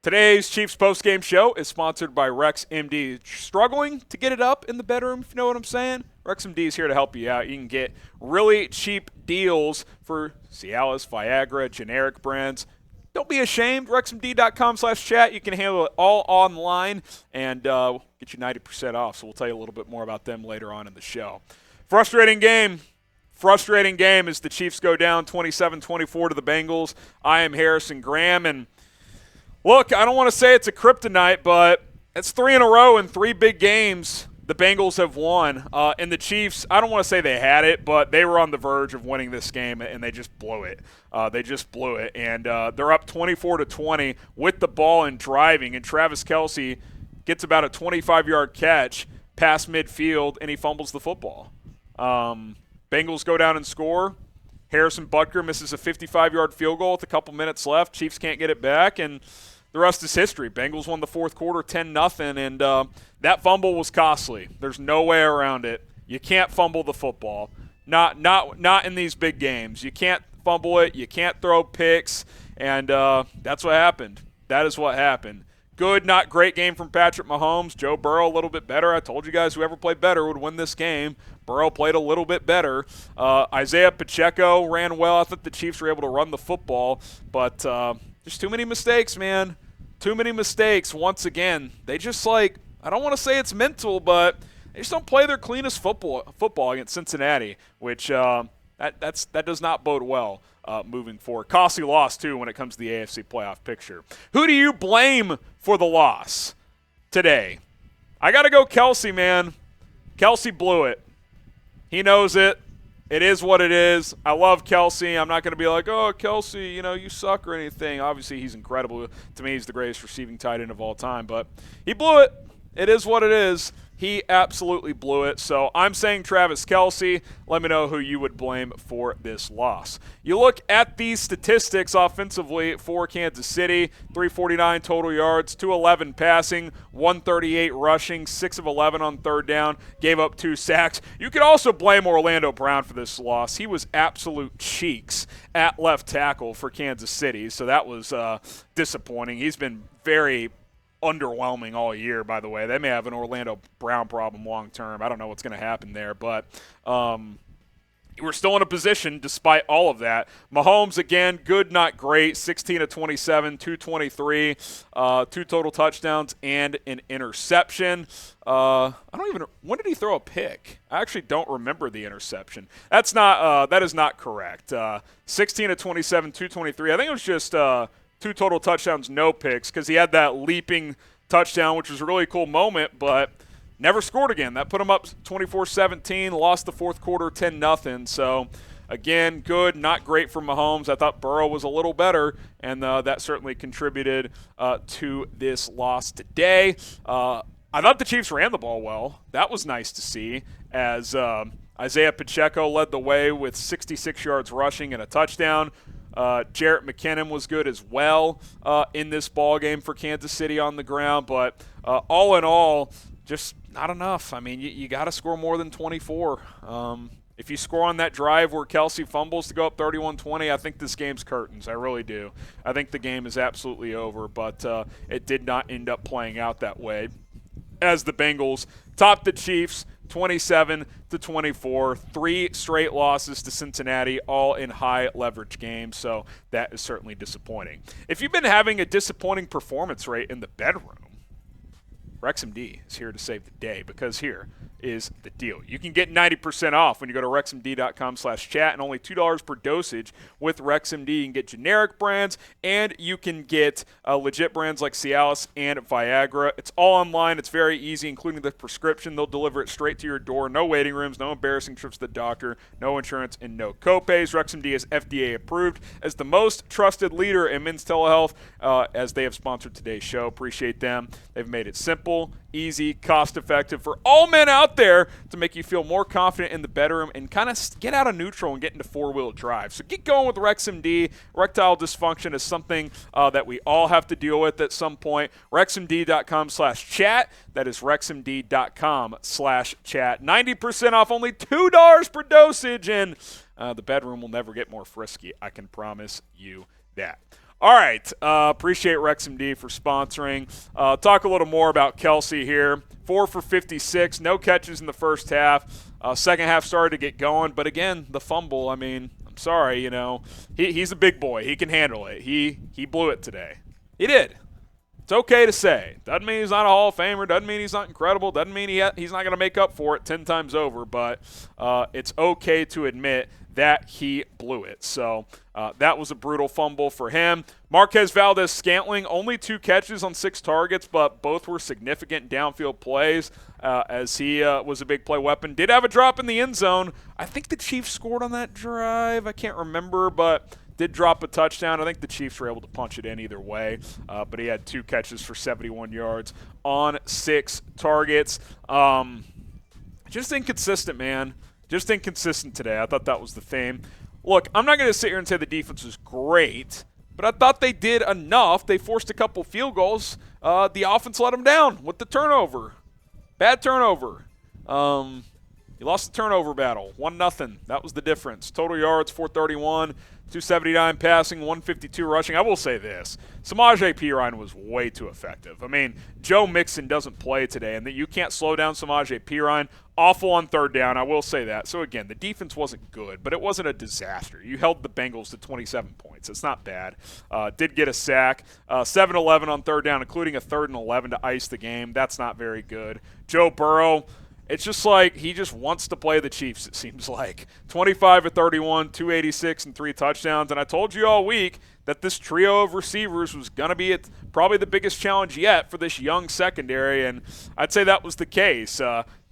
Today's Chiefs postgame show is sponsored by Rex MD. Struggling to get it up in the bedroom, if you know what I'm saying? Rex MD is here to help you out. You can get really cheap deals for Cialis, Viagra, generic brands. Don't be ashamed. RexMD.com/chat. You can handle it all online and get you 90% off. So we'll tell you a little bit more about them later on in the show. Frustrating game as the Chiefs go down 27-24 to the Bengals. I am Harrison Graham, and look, I don't want to say it's a kryptonite, but it's 3 in a row in 3 big games the Bengals have won. And the Chiefs, I don't want to say they had it, but they were on the verge of winning this game, and they just blew it. And they're up 24-20 with the ball and driving, and Travis Kelce gets about a 25-yard catch past midfield, and he fumbles the football. Bengals go down and score. Harrison Butker misses a 55-yard field goal with a couple minutes left. Chiefs can't get it back, and the rest is history. Bengals won the fourth quarter 10-0, and that fumble was costly. There's no way around it. You can't fumble the football. Not in these big games. You can't fumble it. You can't throw picks, and that's what happened. That is what happened. Good, not great game from Patrick Mahomes. Joe Burrow a little bit better. I told you guys whoever played better would win this game. Burrow played a little bit better. Isiah Pacheco ran well. I thought the Chiefs were able to run the football, but just too many mistakes, man. Too many mistakes. Once again, they just I don't want to say it's mental, but they just don't play their cleanest football against Cincinnati, which that does not bode well moving forward. Costly loss, too, when it comes to the AFC playoff picture. Who do you blame for the loss today? I got to go Kelce, man. Kelce blew it. He knows it. It is what it is. I love Kelce. I'm not going to be like, oh, Kelce, you suck or anything. Obviously, he's incredible. To me, he's the greatest receiving tight end of all time. But he blew it. It is what it is. He absolutely blew it. So I'm saying Travis Kelce. Let me know who you would blame for this loss. You look at these statistics offensively for Kansas City, 349 total yards, 211 passing, 138 rushing, 6 of 11 on third down, gave up 2 sacks. You could also blame Orlando Brown for this loss. He was absolute cheeks at left tackle for Kansas City, so that was disappointing. He's been very underwhelming all year, by the way. They may have an Orlando Brown problem long term. I don't know what's going to happen there, but we're still in a position despite all of that. Mahomes, again, good, not great, 16 of 27, 223, 2 total touchdowns and an interception. When did he throw a pick? I actually don't remember the interception. That is not correct. 16 of 27, 223. I think it was just 2 total touchdowns, no picks, because he had that leaping touchdown, which was a really cool moment, but never scored again. That put him up 24-17, lost the fourth quarter 10-0. So, again, good, not great for Mahomes. I thought Burrow was a little better, and that certainly contributed to this loss today. I thought the Chiefs ran the ball well. That was nice to see, as Isiah Pacheco led the way with 66 yards rushing and a touchdown. Jarrett McKinnon was good as well in this ball game for Kansas City on the ground, but all in all, just not enough. I mean, you got to score more than 24. If you score on that drive where Kelce fumbles to go up 31-20, I think this game's curtains. I really do. I think the game is absolutely over, but it did not end up playing out that way, as the Bengals topped the Chiefs 27-24, 3 straight losses to Cincinnati, all in high leverage games, so that is certainly disappointing. If you've been having a disappointing performance rate in the bedroom, RexMD is here to save the day, because here is the deal. You can get 90% off when you go to RexMD.com/chat, and only $2 per dosage with RexMD. You can get generic brands, and you can get legit brands like Cialis and Viagra. It's all online. It's very easy, including the prescription. They'll deliver it straight to your door. No waiting rooms, no embarrassing trips to the doctor, no insurance, and no copays. RexMD is FDA approved as the most trusted leader in men's telehealth, as they have sponsored today's show. Appreciate them. They've made it simple, easy, cost-effective for all men out there to make you feel more confident in the bedroom and kind of get out of neutral and get into four-wheel drive. So get going with RexMD. Erectile dysfunction is something that we all have to deal with at some point. RexMD.com/chat. That is RexMD.com/chat. 90% off, only $2 per dosage, and the bedroom will never get more frisky. I can promise you that. All right. Appreciate RexMD for sponsoring. Talk a little more about Kelce here. 4 for 56, no catches in the first half. Second half started to get going, but again, the fumble. I mean, I'm sorry, he's a big boy. He can handle it. He blew it today. He did. It's okay to say. Doesn't mean he's not a Hall of Famer. Doesn't mean he's not incredible. Doesn't mean he's not going to make up for it 10 times over. But it's okay to admit that he blew it. So that was a brutal fumble for him. Marquez Valdez-Scantling, only 2 catches on 6 targets, but both were significant downfield plays as he was a big play weapon. Did have a drop in the end zone. I think the Chiefs scored on that drive. I can't remember, but did drop a touchdown. I think the Chiefs were able to punch it in either way, but he had 2 catches for 71 yards on 6 targets. Just inconsistent, man. Just inconsistent today. I thought that was the theme. Look, I'm not going to sit here and say the defense was great, but I thought they did enough. They forced a couple field goals. The offense let them down with the turnover. Bad turnover. You lost the turnover battle, 1-0. That was the difference. Total yards, 431, 279 passing, 152 rushing. I will say this. Samaje Perine was way too effective. I mean, Joe Mixon doesn't play today, and that you can't slow down Samaje Perine. Awful on third down, I will say that. So, again, the defense wasn't good, but it wasn't a disaster. You held the Bengals to 27 points. It's not bad. Did get a sack. 7-11 on third down, including a 3rd and 11 to ice the game. That's not very good. Joe Burrow, it's just like he just wants to play the Chiefs, it seems like. 25 of 31, 286, and 3 touchdowns. And I told you all week that this trio of receivers was going to be probably the biggest challenge yet for this young secondary, and I'd say that was the case.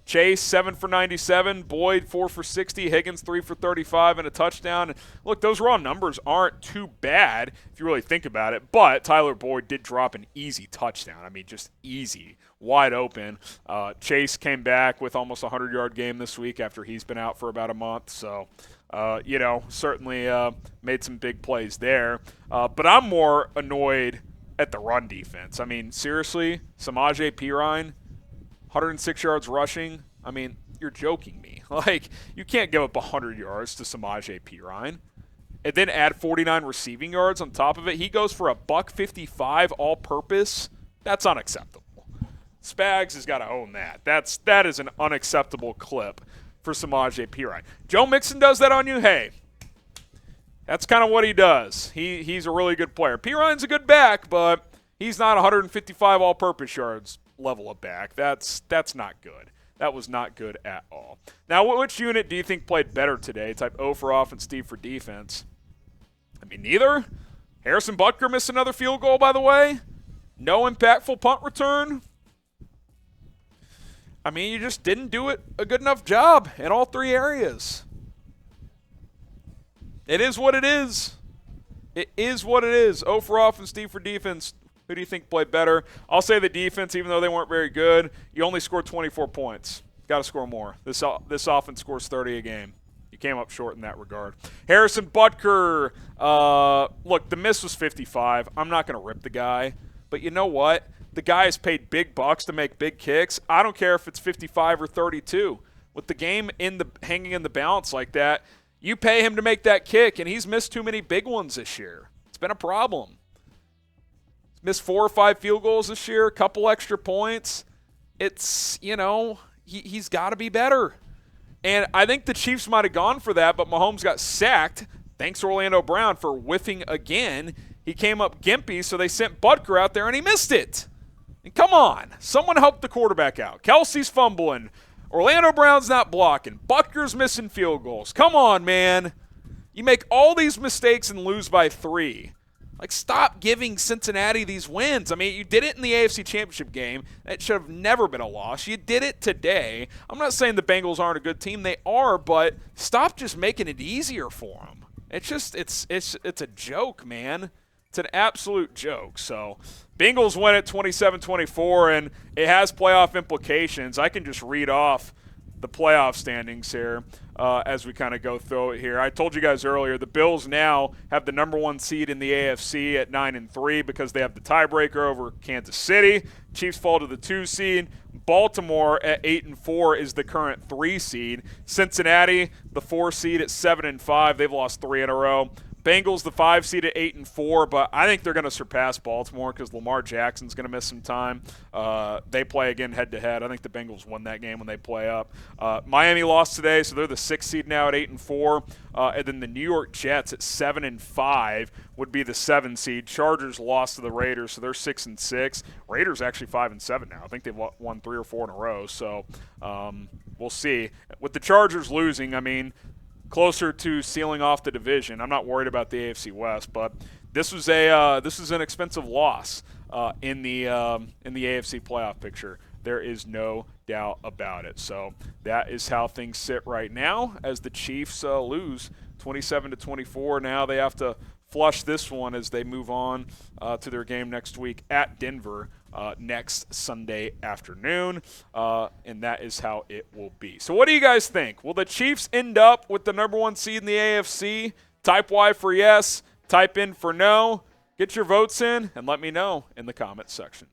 Chase, 7 for 97. Boyd, 4 for 60. Higgins, 3 for 35 and a touchdown. Look, those raw numbers aren't too bad if you really think about it, but Tyler Boyd did drop an easy touchdown. I mean, just easy, wide open. Chase came back with almost a 100-yard game this week after he's been out for about a month, so certainly made some big plays there. But I'm more annoyed at the run defense. I mean, seriously, Samaje Perine, 106 yards rushing. I mean, you're joking me. Like, you can't give up 100 yards to Samaje Perine and then add 49 receiving yards on top of it. He goes for a $155 all-purpose. That's unacceptable. Spags has got to own that. That is an unacceptable clip for Samaje Perine. Joe Mixon does that on you? Hey, that's kind of what he does. He's a really good player. Perine's a good back, but he's not 155 all-purpose yards level of back. That's not good. That was not good at all. Now, which unit do you think played better today? Type O for offense, D for defense. I mean, neither. Harrison Butker missed another field goal, by the way. No impactful punt return. I mean, you just didn't do a good enough job in all 3 areas. It is what it is. It is what it is. O for offense, D for defense. Who do you think played better? I'll say the defense, even though they weren't very good. You only scored 24 points. Got to score more. This offense scores 30 a game. You came up short in that regard. Harrison Butker, look, the miss was 55. I'm not going to rip the guy. But you know what? The guy is paid big bucks to make big kicks. I don't care if it's 55 or 32. With the game hanging in the balance like that, you pay him to make that kick, and he's missed too many big ones this year. It's been a problem. Missed 4 or 5 field goals this year, a couple extra points. It's, he's got to be better. And I think the Chiefs might have gone for that, but Mahomes got sacked. Thanks to Orlando Brown for whiffing again. He came up gimpy, so they sent Butker out there, and he missed it. And come on. Someone help the quarterback out. Kelce's fumbling. Orlando Brown's not blocking. Butker's missing field goals. Come on, man. You make all these mistakes and lose by 3. Like, stop giving Cincinnati these wins. I mean, you did it in the AFC Championship game. That should have never been a loss. You did it today. I'm not saying the Bengals aren't a good team. They are, but stop just making it easier for them. It's just, it's a joke, man. It's an absolute joke. So, Bengals win it 27-24, and it has playoff implications. I can just read off the playoff standings here as we kind of go through it here. I told you guys earlier, the Bills now have the number 1 seed in the AFC at 9-3 because they have the tiebreaker over Kansas City. Chiefs fall to the 2 seed. Baltimore at 8-4 is the current 3 seed. Cincinnati, the 4 seed at 7-5. They've lost 3 in a row. Bengals, the 5 seed at 8-4, but I think they're going to surpass Baltimore because Lamar Jackson's going to miss some time. They play again head-to-head. I think the Bengals won that game when they play up. Miami lost today, so they're the 6th seed now at 8-4. And then the New York Jets at 7-5 would be the 7th seed. Chargers lost to the Raiders, so they're 6-6. Raiders actually 5-7 now. I think they've won 3 or 4 in a row. So we'll see. With the Chargers losing, I mean, closer to sealing off the division. I'm not worried about the AFC West, but this was an expensive loss in the AFC playoff picture. There is no doubt about it. So that is how things sit right now as the Chiefs lose 27-24. Now they have to flush this one as they move on to their game next week at Denver next Sunday afternoon, and that is how it will be. So what do you guys think? Will the Chiefs end up with the number 1 seed in the AFC? Type Y for yes, type in for no. Get your votes in and let me know in the comments section.